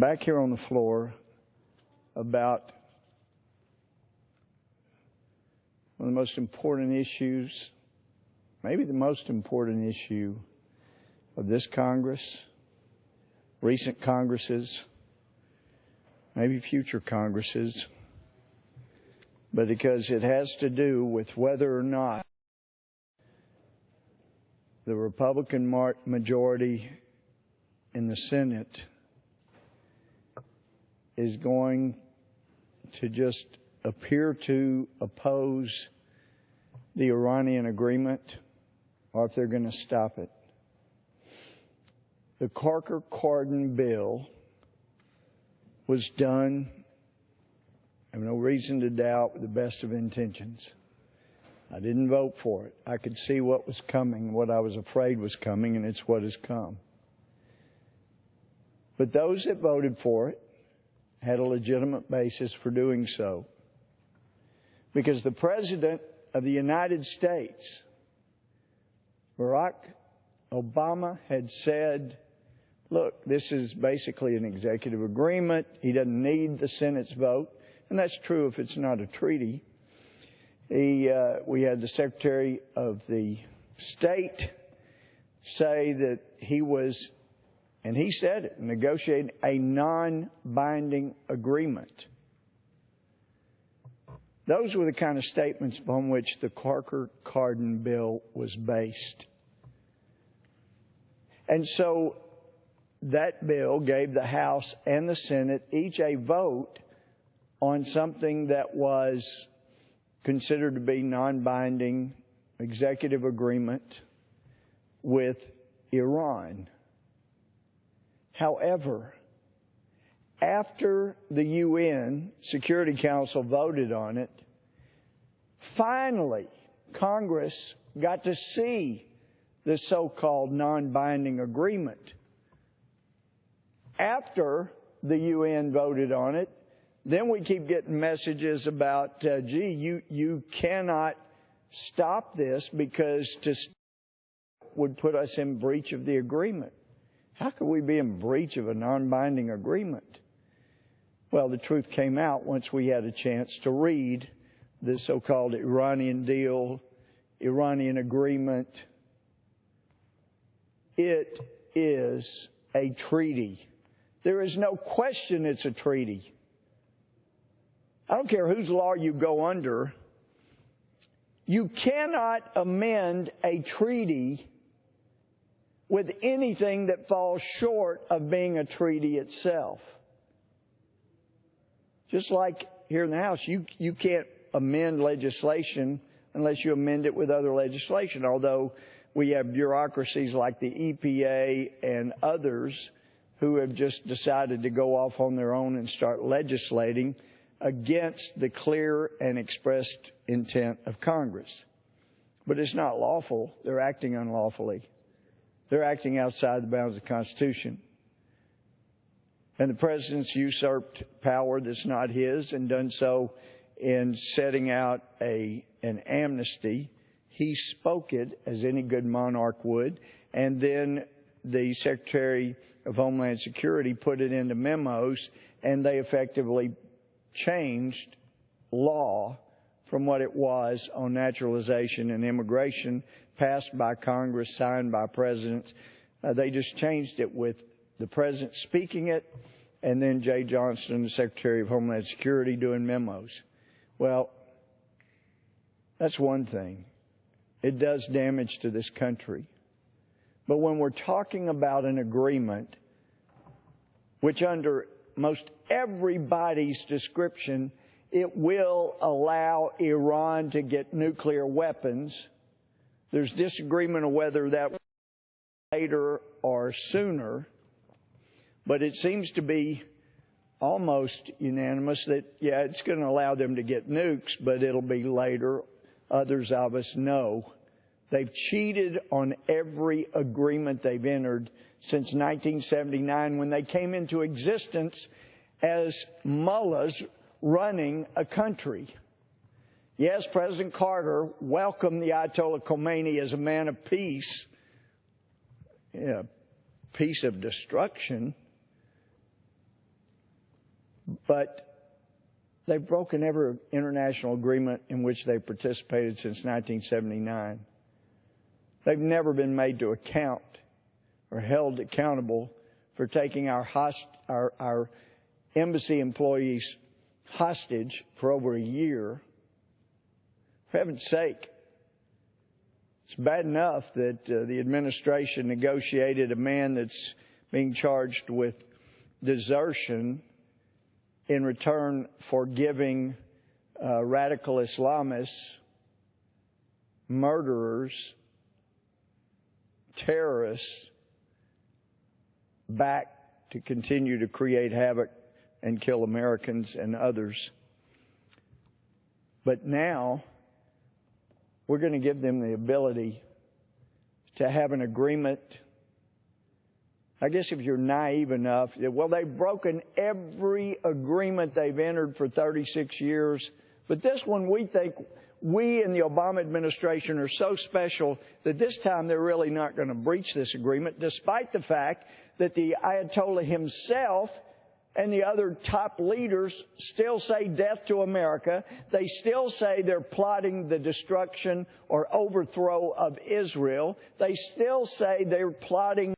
back here on the floor about one of the most important issues, maybe the most important issue of this Congress, recent Congresses, maybe future Congresses, but because it has to do with whether or not the Republican majority in the Senate is going to just appear to oppose the Iranian agreement, or if they're going to stop it. The Corker-Cardin bill was done, I have no reason to doubt, with the best of intentions. I didn't vote for it. I could see what was coming, what I was afraid was coming, and it's what has come. But those that voted for it had a legitimate basis for doing so. Because the President of the United States, Barack Obama, had said, look, this is basically an executive agreement. He doesn't need the Senate's vote. And that's true if it's not a treaty. We had the Secretary of the State say that he was, and he said it, negotiating a non-binding agreement. Those were the kind of statements upon which the Corker-Cardin bill was based. And so that bill gave the House and the Senate each a vote on something that was considered to be non-binding executive agreement with Iran. However, after the UN Security Council voted on it, finally Congress got to see the so-called non-binding agreement. After the UN voted on it, then we keep getting messages about, you cannot stop this because to stop would put us in breach of the agreement. How could we be in breach of a non-binding agreement? Well, the truth came out once we had a chance to read the so-called Iranian deal, Iranian agreement. It is a treaty. There is no question it's a treaty. I don't care whose law you go under. You cannot amend a treaty with anything that falls short of being a treaty itself. Just like here in the House, you can't amend legislation unless you amend it with other legislation, although we have bureaucracies like the EPA and others who have just decided to go off on their own and start legislating against the clear and expressed intent of Congress. But it's not lawful. They're acting unlawfully. They're acting outside the bounds of the Constitution. And the President's usurped power that's not his and done so in setting out an amnesty. He spoke it as any good monarch would, and then the Secretary of Homeland Security put it into memos, and they effectively changed law from what it was on naturalization and immigration, passed by Congress, signed by presidents. They just changed it with the President speaking it, and then Jay Johnston, the Secretary of Homeland Security, doing memos. Well, that's one thing. It does damage to this country. But when we're talking about an agreement, which under most everybody's description, it will allow Iran to get nuclear weapons. There's disagreement on whether that will be later or sooner, but it seems to be almost unanimous that, yeah, it's going to allow them to get nukes, but it'll be later. Others of us know. They've cheated on every agreement they've entered since 1979 when they came into existence as mullahs running a country. Yes, President Carter welcomed the Ayatollah Khomeini as a man of peace, peace of destruction. But they've broken every international agreement in which they've participated since 1979. They've never been made to account or held accountable for taking our embassy employees hostage for over a year. For heaven's sake, it's bad enough that the administration negotiated a man that's being charged with desertion in return for giving radical Islamists, murderers, terrorists back to continue to create havoc and kill Americans and others. But now we're going to give them the ability to have an agreement. I guess if you're naive enough, well, they've broken every agreement they've entered for 36 years. But this one, we think, we in the Obama administration are so special that this time they're really not going to breach this agreement, despite the fact that the Ayatollah himself and the other top leaders still say death to America. They still say they're plotting the destruction or overthrow of Israel. They still say they're plotting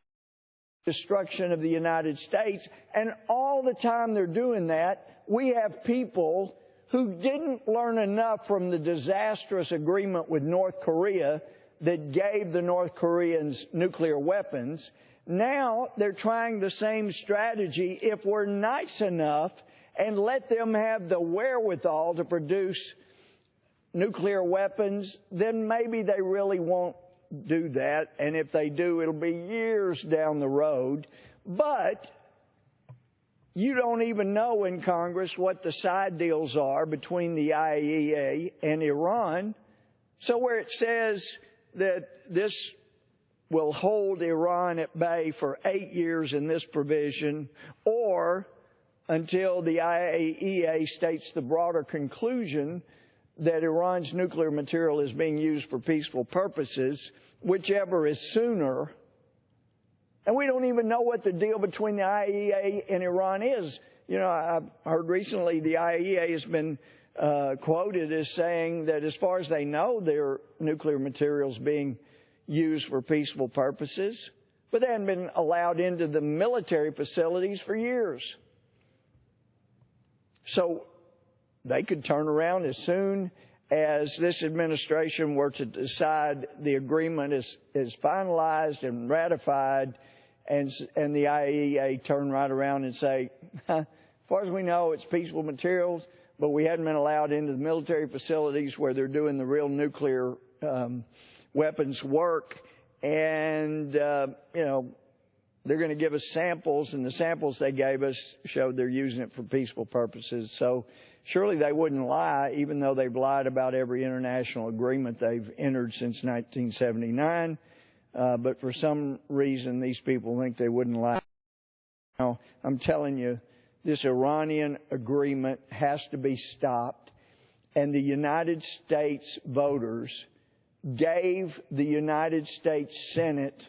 destruction of the United States. And all the time they're doing that, we have people who didn't learn enough from the disastrous agreement with North Korea that gave the North Koreans nuclear weapons. Now they're trying the same strategy. If we're nice enough and let them have the wherewithal to produce nuclear weapons, then maybe they really won't do that. And if they do, it'll be years down the road. But you don't even know in Congress what the side deals are between the IAEA and Iran. So where it says that this will hold Iran at bay for 8 years in this provision, or until the IAEA states the broader conclusion that Iran's nuclear material is being used for peaceful purposes, whichever is sooner. And we don't even know what the deal between the IAEA and Iran is. You know, I've heard recently the IAEA has been quoted as saying that as far as they know, their nuclear material is being used for peaceful purposes, but they haven't been allowed into the military facilities for years. So they could turn around as soon as this administration were to decide the agreement is finalized and ratified, and the IAEA turn right around and say, as far as we know, it's peaceful materials, but we hadn't been allowed into the military facilities where they're doing the real nuclear weapons work, and they're going to give us samples, and the samples they gave us showed they're using it for peaceful purposes. So surely they wouldn't lie, even though they've lied about every international agreement they've entered since 1979. But for some reason, these people think they wouldn't lie. Now, I'm telling you, this Iranian agreement has to be stopped, and the United States voters gave the United States Senate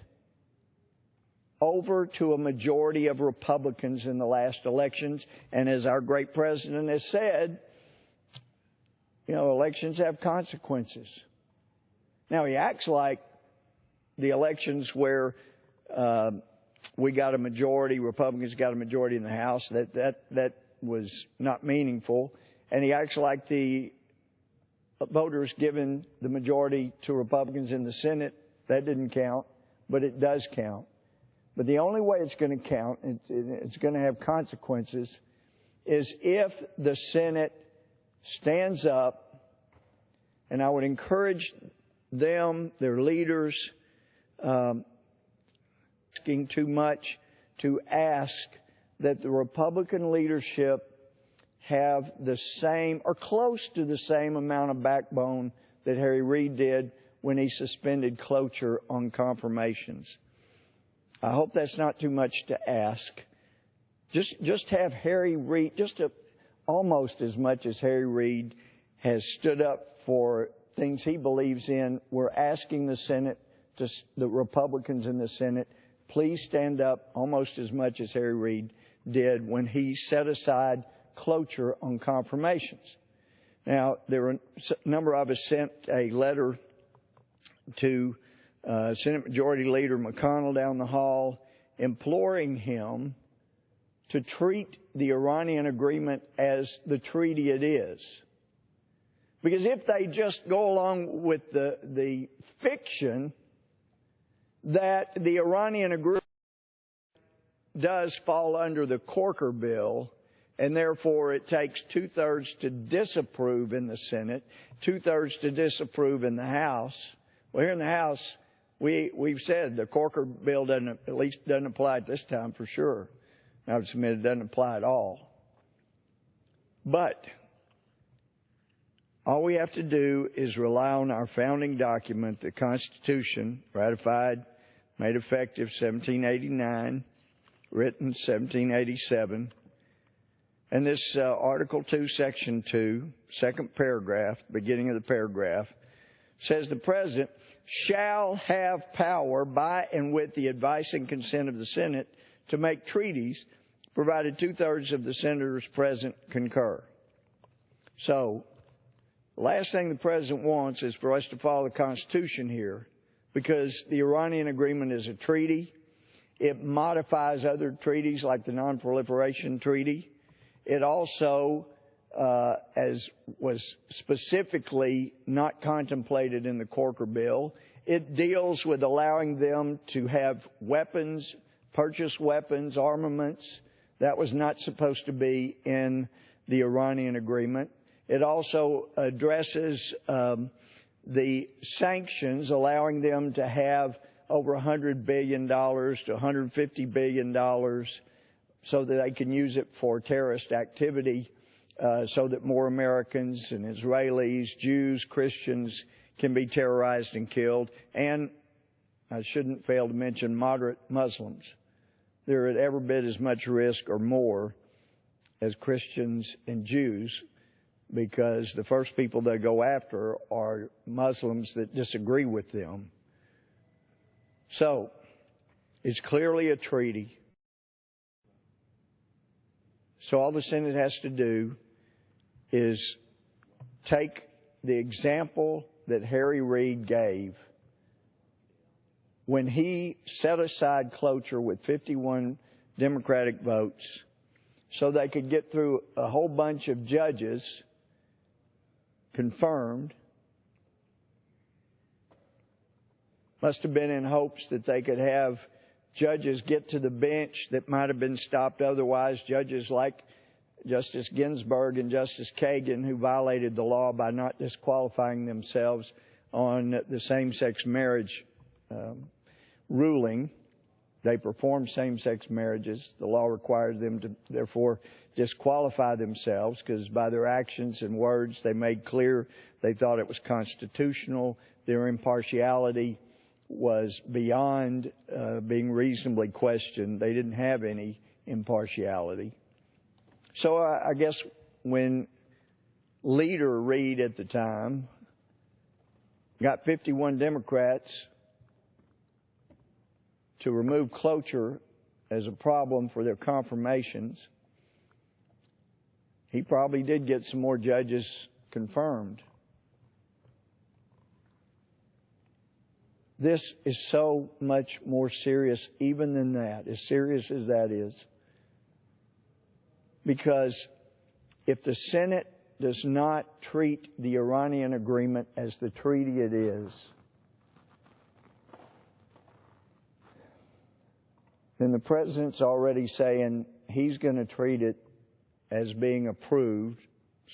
over to a majority of Republicans in the last elections. And as our great president has said, elections have consequences. Now, he acts like the elections where we got a majority, Republicans got a majority in the House, that was not meaningful. And he acts like the voters given the majority to Republicans in the Senate, that didn't count, but it does count. But the only way it's going to count, it's going to have consequences, is if the Senate stands up. And I would encourage them, their leaders, asking too much, to ask that the Republican leadership have the same or close to the same amount of backbone that Harry Reid did when he suspended cloture on confirmations. I hope that's not too much to ask. Just have Harry Reid, almost as much as Harry Reid has stood up for things he believes in. We're asking the Senate, the Republicans in the Senate, please stand up almost as much as Harry Reid did when he set aside cloture on confirmations. Now, there were a number of us sent a letter to Senate Majority Leader McConnell down the hall, imploring him to treat the Iranian agreement as the treaty it is. Because if they just go along with the fiction that the Iranian agreement does fall under the Corker bill, and therefore it takes 2/3 to disapprove in the Senate, 2/3 to disapprove in the House. Well, here in the House, we've said the Corker bill doesn't apply at this time for sure. I would submit it doesn't apply at all. But all we have to do is rely on our founding document, the Constitution, ratified, made effective 1789, written 1787. And this Article 2, Section 2, second paragraph, beginning of the paragraph, says the President shall have power by and with the advice and consent of the Senate to make treaties, provided 2/3 of the senators present concur. So, the last thing the President wants is for us to follow the Constitution here, because the Iranian agreement is a treaty. It modifies other treaties like the Non-Proliferation Treaty. It also, as was specifically not contemplated in the Corker bill, it deals with allowing them to have weapons, purchase weapons, armaments. That was not supposed to be in the Iranian agreement. It also addresses the sanctions, allowing them to have over $100 billion to $150 billion so that they can use it for terrorist activity, so that more Americans and Israelis, Jews, Christians can be terrorized and killed. And I shouldn't fail to mention moderate Muslims. They're at every bit as much risk or more as Christians and Jews, because the first people they go after are Muslims that disagree with them. So, it's clearly a treaty. So all the Senate has to do is take the example that Harry Reid gave when he set aside cloture with 51 Democratic votes so they could get through a whole bunch of judges confirmed. Must have been in hopes that they could have judges get to the bench that might have been stopped otherwise, judges like Justice Ginsburg and Justice Kagan, who violated the law by not disqualifying themselves on the same-sex marriage ruling. They performed same-sex marriages. The law requires them to, therefore, disqualify themselves, because by their actions and words they made clear they thought it was constitutional. Their impartiality was beyond being reasonably questioned. They didn't have any impartiality. So I guess when Leader Reid at the time got 51 Democrats to remove cloture as a problem for their confirmations, he probably did get some more judges confirmed. This is so much more serious even than that, as serious as that is. Because if the Senate does not treat the Iranian agreement as the treaty it is, then the President's already saying he's going to treat it as being approved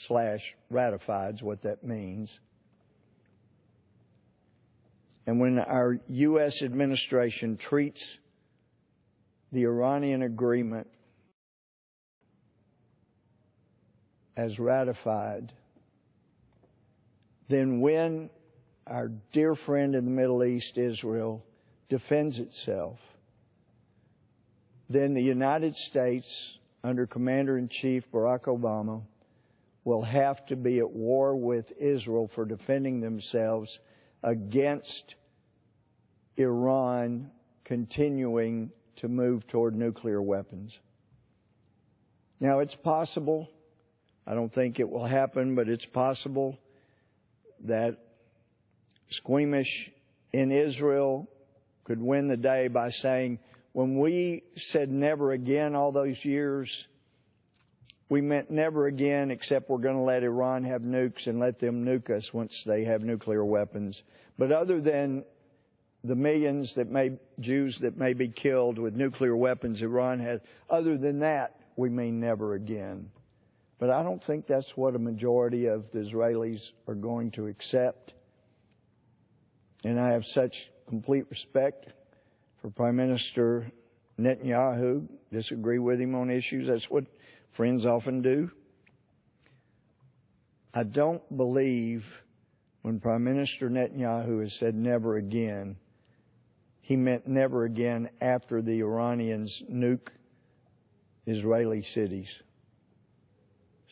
/ ratified is what that means. And when our U.S. administration treats the Iranian agreement as ratified, then when our dear friend in the Middle East, Israel, defends itself, then the United States, under Commander-in-Chief Barack Obama, will have to be at war with Israel for defending themselves against Iran continuing to move toward nuclear weapons. Now, it's possible I don't think it will happen, but it's possible that squeamish in Israel could win the day by saying, when we said never again all those years, we meant never again, except we're going to let Iran have nukes and let them nuke us once they have nuclear weapons. But other than the millions Jews that may be killed with nuclear weapons Iran has, other than that, we mean never again. But I don't think that's what a majority of the Israelis are going to accept. And I have such complete respect for Prime Minister Netanyahu. Disagree with him on issues. That's what friends often do. I don't believe when Prime Minister Netanyahu has said never again, he meant never again after the Iranians nuke Israeli cities.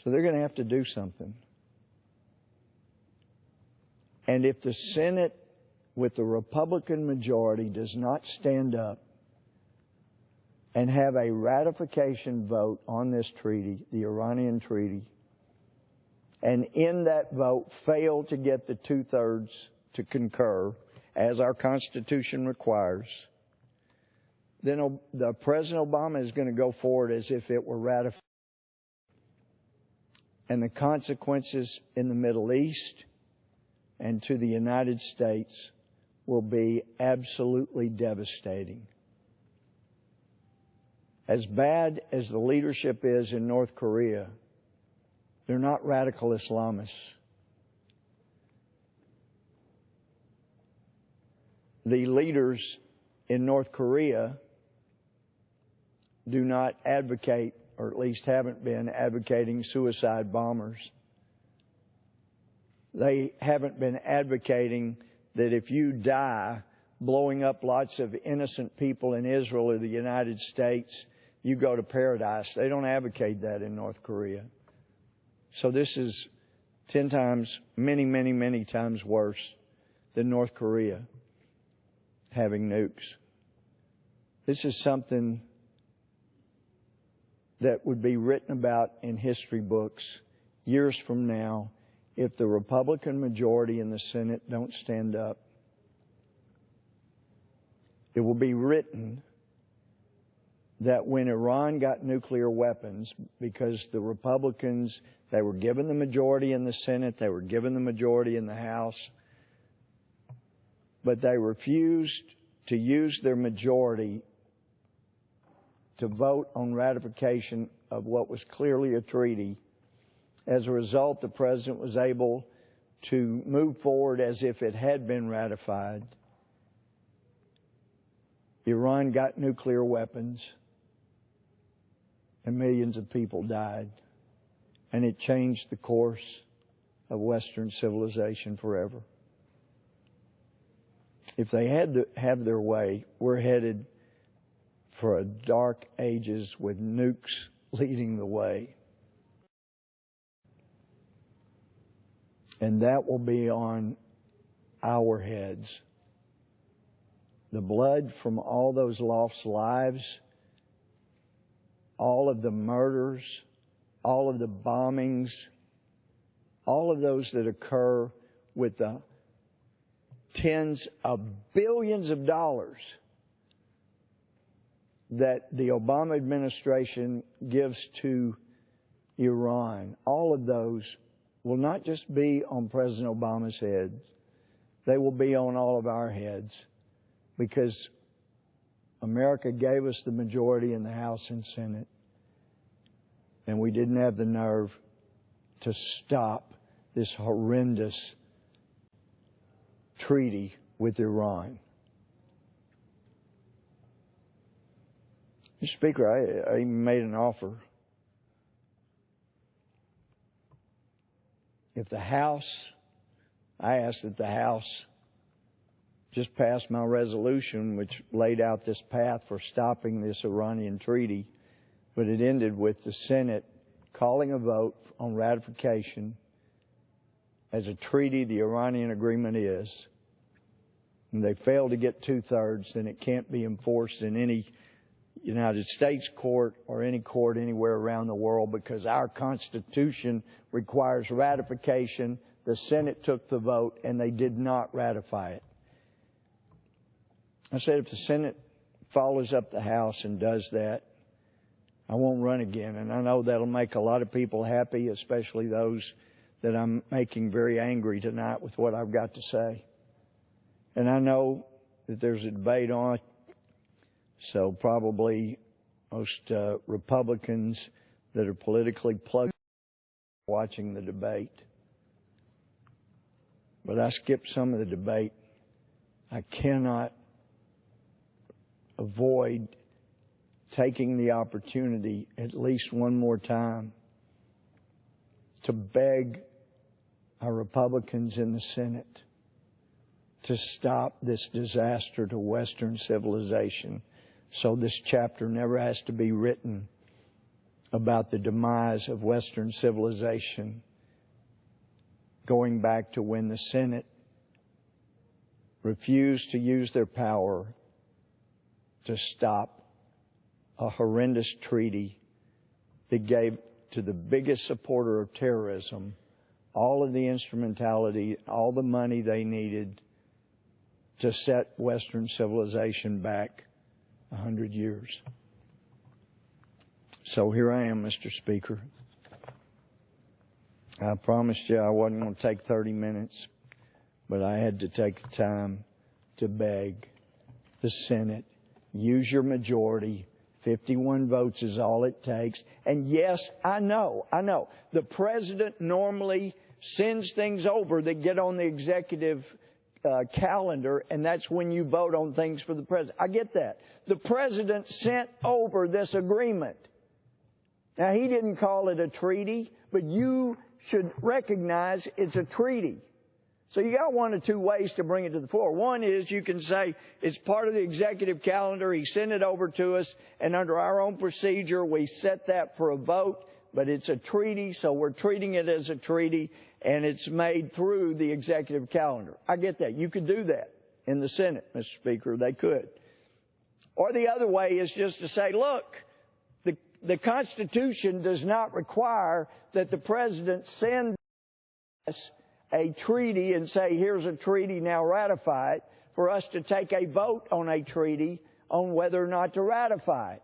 So they're going to have to do something. And if the Senate with the Republican majority does not stand up and have a ratification vote on this treaty, the Iranian treaty, and in that vote fail to get the 2/3 to concur, as our Constitution requires, then President Obama is going to go forward as if it were ratified. And the consequences in the Middle East and to the United States will be absolutely devastating. As bad as the leadership is in North Korea, they're not radical Islamists. The leaders in North Korea do not advocate, or at least haven't been advocating, suicide bombers. They haven't been advocating that if you die blowing up lots of innocent people in Israel or the United States, you go to paradise. They don't advocate that in North Korea. So this is 10 times, many, many, many times worse than North Korea having nukes. This is something that would be written about in history books years from now if the Republican majority in the Senate don't stand up. It will be written that when Iran got nuclear weapons, because the Republicans, they were given the majority in the Senate, they were given the majority in the House, but they refused to use their majority to vote on ratification of what was clearly a treaty. As a result, the President was able to move forward as if it had been ratified. Iran got nuclear weapons, and millions of people died. And it changed the course of Western civilization forever. If they had to have their way, we're headed for a dark ages with nukes leading the way. And that will be on our heads. The blood from all those lost lives, all of the murders, all of the bombings, all of those that occur with the tens of billions of dollars that the Obama administration gives to Iran, all of those will not just be on President Obama's head. They will be on all of our heads, because America gave us the majority in the House and Senate, and we didn't have the nerve to stop this horrendous treaty with Iran. Mr. Speaker, I even made an offer. If the House, I asked that the House just pass my resolution, which laid out this path for stopping this Iranian treaty, but it ended with the Senate calling a vote on ratification as a treaty the Iranian agreement is. And they fail to get 2/3, then it can't be enforced in any United States court or any court anywhere around the world, because our Constitution requires ratification. The Senate took the vote and they did not ratify it. I said, if the Senate follows up the House and does that, I won't run again. And I know that'll make a lot of people happy, especially those that I'm making very angry tonight with what I've got to say. And I know that there's a debate on it. So probably most Republicans that are politically plugged are watching the debate. But I skipped some of the debate. I cannot avoid taking the opportunity at least one more time to beg our Republicans in the Senate to stop this disaster to Western civilization, so this chapter never has to be written about the demise of Western civilization, going back to when the Senate refused to use their power to stop a horrendous treaty that gave to the biggest supporter of terrorism all of the instrumentality, all the money they needed to set Western civilization back 100 years. So here I am, Mr. Speaker. I promised you I wasn't going to take 30 minutes, but I had to take the time to beg the Senate, use your majority. 51 votes is all it takes. And yes, I know. The president normally sends things over that get on the executive calendar, and that's when you vote on things for the president. I get that. The president sent over this agreement. Now, he didn't call it a treaty, but you should recognize it's a treaty. So you got one of two ways to bring it to the floor. One is you can say it's part of the executive calendar. He sent it over to us, and under our own procedure, we set that for a vote. But it's a treaty, so we're treating it as a treaty, and it's made through the executive calendar. I get that. You could do that in the Senate, Mr. Speaker. They could. Or the other way is just to say, look, the Constitution does not require that the president send us a treaty and say, here's a treaty, now ratify it, for us to take a vote on a treaty on whether or not to ratify it.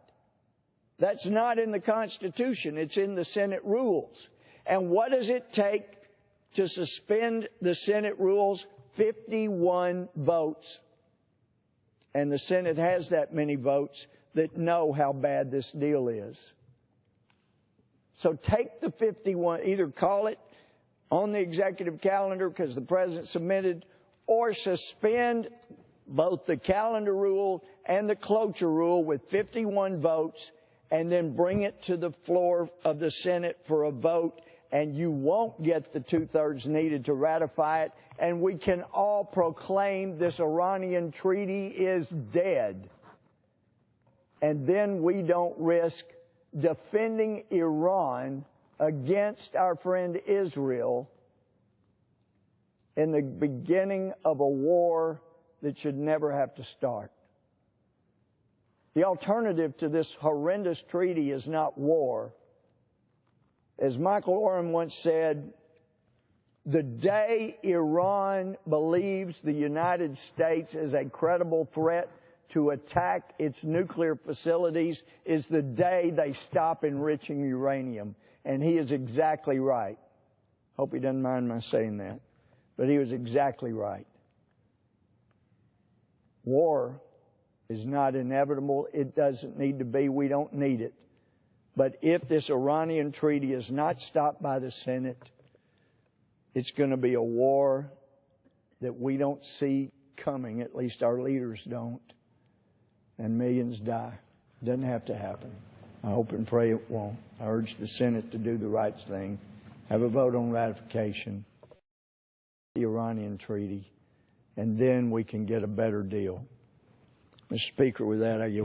That's not in the Constitution. It's in the Senate rules. And what does it take to suspend the Senate rules? 51 votes. And the Senate has that many votes that know how bad this deal is. So take the 51, either call it on the executive calendar because the president submitted, or suspend both the calendar rule and the cloture rule with 51 votes, and then bring it to the floor of the Senate for a vote, and you won't get the two-thirds needed to ratify it, and we can all proclaim this Iranian treaty is dead. And then we don't risk defending Iran against our friend Israel in the beginning of a war that should never have to start. The alternative to this horrendous treaty is not war. As Michael Oren once said, the day Iran believes the United States is a credible threat to attack its nuclear facilities is the day they stop enriching uranium. And he is exactly right. Hope he doesn't mind my saying that. But he was exactly right. War is not inevitable. It doesn't need to be. We don't need it. But if this Iranian treaty is not stopped by the Senate, it's going to be a war that we don't see coming. At least our leaders don't. And millions die. It doesn't have to happen. I hope and pray it won't. I urge the Senate to do the right thing. Have a vote on ratification of the Iranian treaty. And then we can get a better deal. Mr. Speaker, with that, I yield.